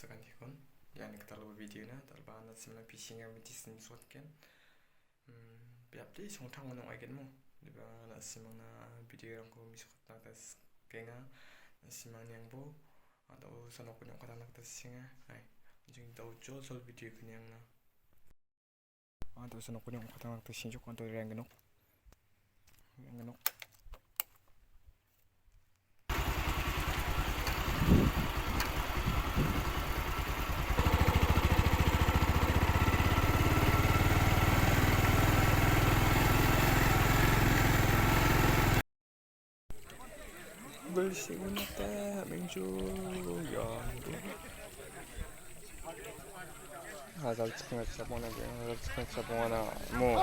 sakantikon yani terlalu video na terlalu simna fishing yang mentisin suatkan biapli songtang manong aigen mo diba na simang na video yang ko misukot na tas kenga na simang yang bo atau sanok ko yung katanak tas singa ay jing daw sol video kanyang na atau sanok ko yung katanak tas sinjo ko atau yang ganok bersihin teh mencuri yan hazal çıkmak yapana diye hazal çıkmak yapana mu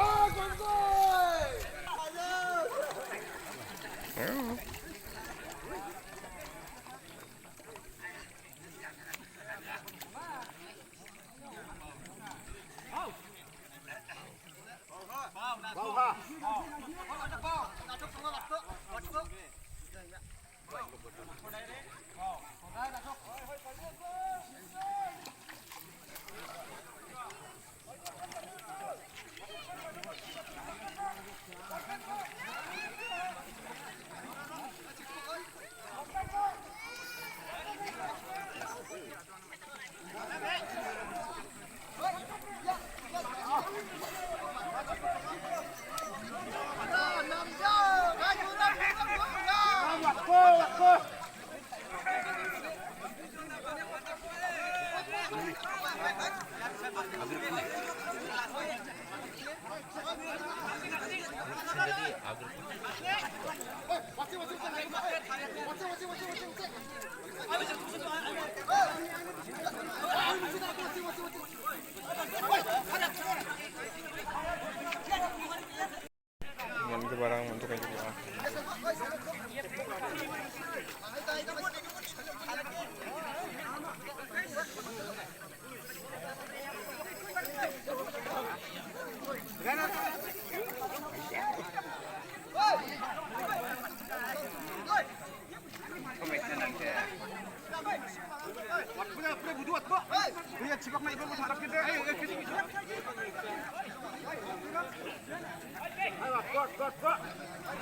Yan ke barang untuk kayak gitu.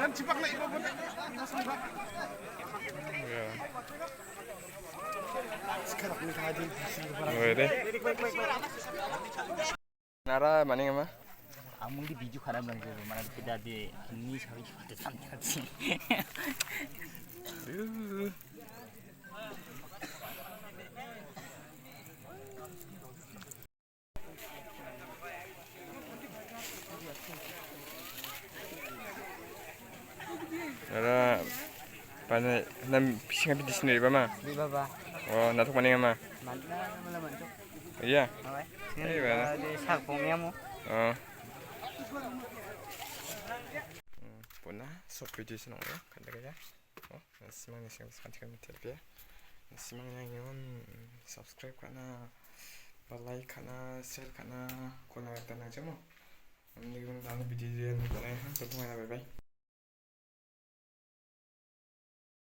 Dan cipak naik bobot. Ya. Sekarang ini tadi Oh deh. Nara mana yang mah? Amung di biju kada bilang gitu, mana kita di ini cari pada santai sih. Nara pada nam fishing habis di sini mah? Di bawah. Oh, natuk mana yang mah? Mana mana mantuk. Iya. Awai. Iya, mana? Di sakpongnya mu. Oh. Punah sok video sini ya, kan ya. Oh, simang nih sing sekantikan meter ya. Simang yang yon subscribe karena like karena share karena konekan aja mo. Ini kan video yang mana ya? Bye bye.